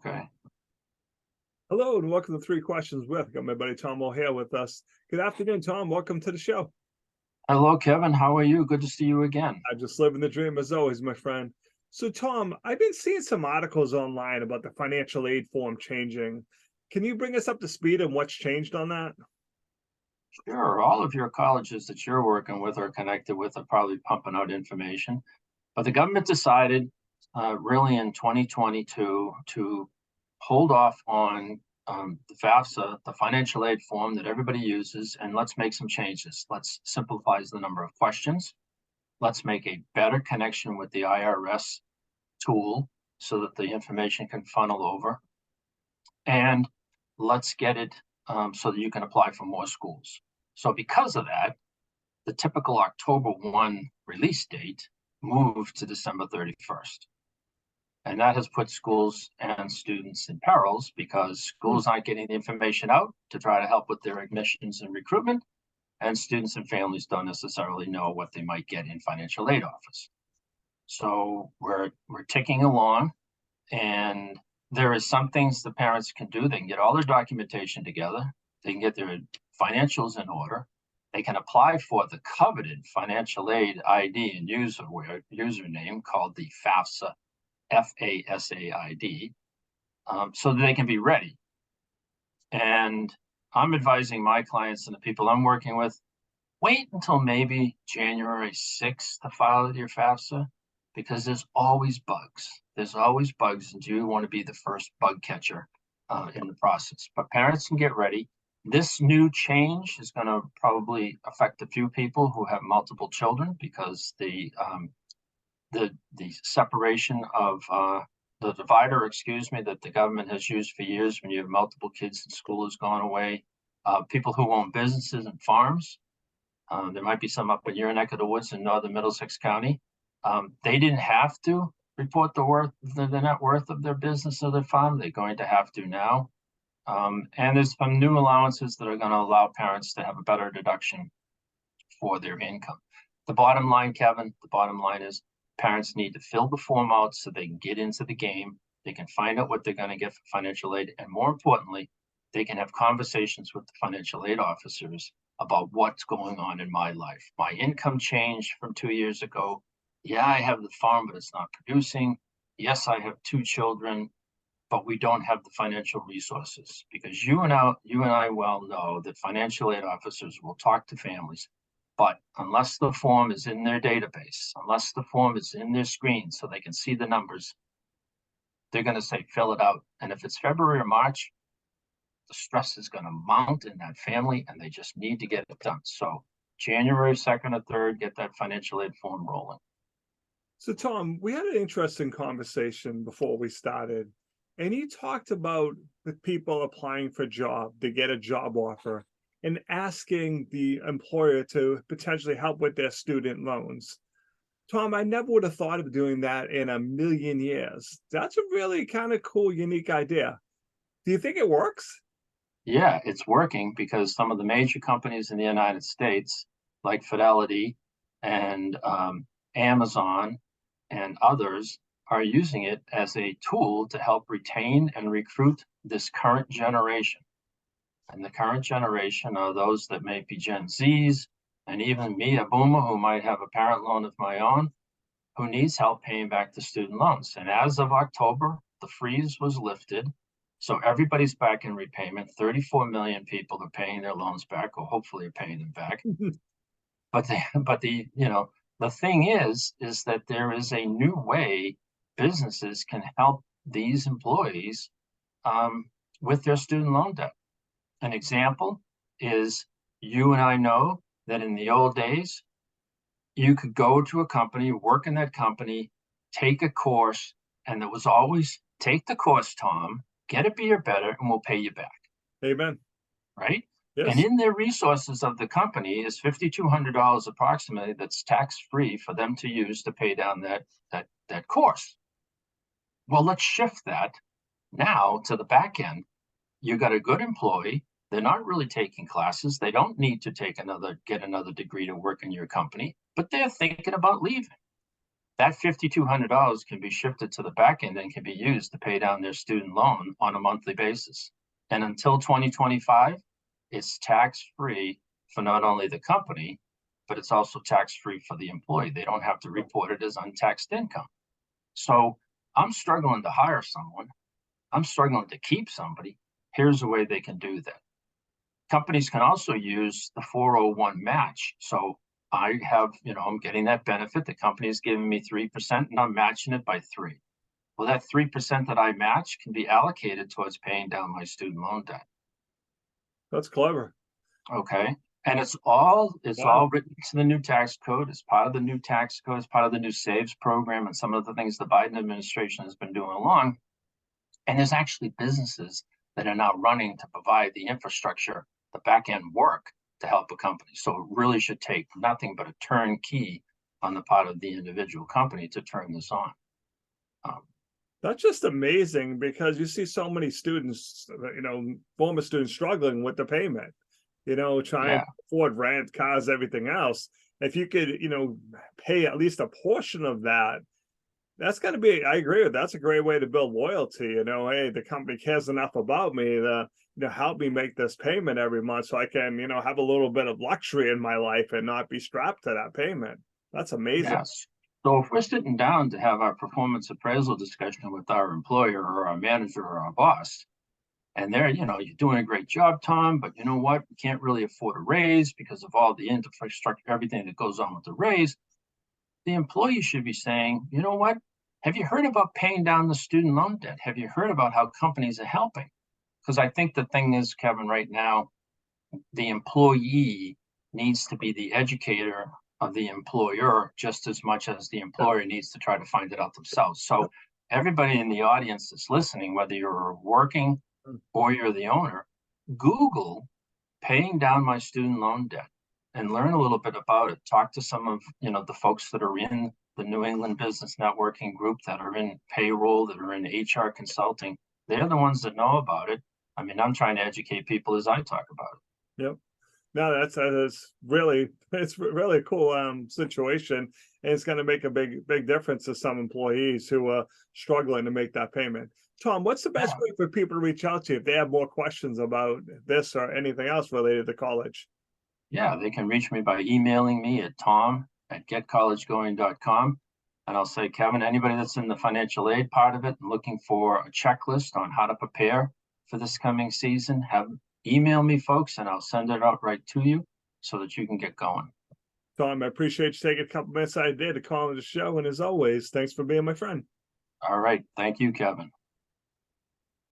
Okay. Hello and welcome to Three Questions with. Got my buddy Tom O'Hare with us. Good afternoon, Tom. Welcome to the show. Hello, Kevin. How are you? Good to see you again. I'm just living the dream as always, my friend. So, Tom, I've been seeing some articles online about the financial aid form changing. Can you bring us up to speed on what's changed on that? Sure, all of your colleges that you're working with or connected with are probably pumping out information, but the government decided really in 2022 to hold off on the FAFSA, the financial aid form that everybody uses, and let's make some changes. Let's simplify the number of questions. Let's make a better connection with the IRS tool so that the information can funnel over. And let's get it so that you can apply for more schools. So because of that, the typical October 1 release date moved to December 31st. And that has put schools and students in perils because schools aren't getting the information out to try to help with their admissions and recruitment, and students and families don't necessarily know what they might get in financial aid office. So we're ticking along, and there is some things the parents can do. They can get all their documentation together. They can get their financials in order. They can apply for the coveted financial aid ID and username called the FAFSA, FASAID, so that they can be ready. And I'm advising my clients and the people I'm working with, wait until maybe January 6th to file your FAFSA, because there's always bugs. There's always bugs, and you want to be the first bug catcher in the process. But parents can get ready. This new change is going to probably affect a few people who have multiple children, because the separation of the divider, that the government has used for years when you have multiple kids in school has gone away. People who own businesses and farms, there might be some up in your neck of the woods in northern Middlesex County. They didn't have to report the net worth of their business or their farm. They're going to have to now. And there's some new allowances that are going to allow parents to have a better deduction for their income. The bottom line, Kevin, is parents need to fill the form out so they can get into the game. They can find out what they're going to get for financial aid. And more importantly, they can have conversations with the financial aid officers about what's going on in my life. My income changed from 2 years ago. Yeah, I have the farm, but it's not producing. Yes, I have 2 children, but we don't have the financial resources, because you and I well know that financial aid officers will talk to families, but unless the form is in their database, unless the form is in their screen so they can see the numbers, they're going to say, fill it out. And if it's February or March, the stress is going to mount in that family, and they just need to get it done. So January 2nd or 3rd, get that financial aid form rolling. So, Tom, we had an interesting conversation before we started, and you talked about the people applying for a job to get a job offer and asking the employer to potentially help with their student loans. Tom, I never would have thought of doing that in a million years. That's a really kind of cool, unique idea. Do you think it works? Yeah, it's working because some of the major companies in the United States, like Fidelity and Amazon and others, are using it as a tool to help retain and recruit this current generation. And the current generation are those that may be Gen Zs, and even me, a boomer who might have a parent loan of my own, who needs help paying back the student loans. And as of October, the freeze was lifted. So everybody's back in repayment. 34 million people are paying their loans back, or hopefully are paying them back. But the thing is that there is a new way businesses can help these employees with their student loan debt. An example is, you and I know that in the old days, you could go to a company, work in that company, take a course, and there was always, take the course, Tom, get a B or better, and we'll pay you back. Amen. Right? Yes. And in their resources of the company is $5,200 approximately that's tax-free for them to use to pay down that course. Well, let's shift that now to the back end. You got a good employee. They're not really taking classes. They don't need to get another degree to work in your company, but they're thinking about leaving. that $5,200 can be shifted to the back end and can be used to pay down their student loan on a monthly basis. And until 2025, it's tax-free for not only the company, but it's also tax-free for the employee. They don't have to report it as untaxed income. So I'm struggling to hire someone. I'm struggling to keep somebody. Here's a way they can do that. Companies can also use the 401 match. So I have, I'm getting that benefit. The company is giving me 3% and I'm matching it by 3. Well, that 3% that I match can be allocated towards paying down my student loan debt. That's clever. Okay. And it's all Wow. written to the new tax code. It's part of the new tax code, it's part of the new saves program and some of the things the Biden administration has been doing along. And there's actually businesses that are now running to provide the infrastructure, the back end work to help a company. So it really should take nothing but a turnkey on the part of the individual company to turn this on. That's just amazing because you see so many students, former students struggling with the payment, trying Yeah, to afford rent, cars, everything else. If you could, pay at least a portion of that, that's going to be, I agree with that's a great way to build loyalty. Hey, the company cares enough about me to, help me make this payment every month so I can, have a little bit of luxury in my life and not be strapped to that payment. That's amazing. yes. So if we're sitting down to have our performance appraisal discussion with our employer or our manager or our boss, and they're, you're doing a great job, Tom, but you know what? We can't really afford a raise because of all the infrastructure, everything that goes on with the raise. The employee should be saying, you know what? Have you heard about paying down the student loan debt? Have you heard about how companies are helping? Because I think the thing is, Kevin, right now, the employee needs to be the educator of the employer just as much as the Yep. employer needs to try to find it out themselves. So everybody in the audience that's listening, whether you're working Yep. or you're the owner, Google paying down my student loan debt and learn a little bit about it. Talk to some of, the folks that are in the New England Business Networking group, that are in payroll, that are in HR consulting. They're the ones that know about it. I mean, I'm trying to educate people as I talk about it. Yep. No, that's really it's really a cool situation, and it's going to make a big difference to some employees who are struggling to make that payment. Tom, what's the best Yeah. way for people to reach out to you if they have more questions about this or anything else related to college? Yeah, they can reach me by emailing me at tom@getcollegegoing.com. And I'll say, Kevin, anybody that's in the financial aid part of it and looking for a checklist on how to prepare for this coming season, email me, folks, and I'll send it out right to you so that you can get going. Tom, I appreciate you taking a couple minutes out of your day to call on the show, and as always, thanks for being my friend. All right. Thank you, Kevin.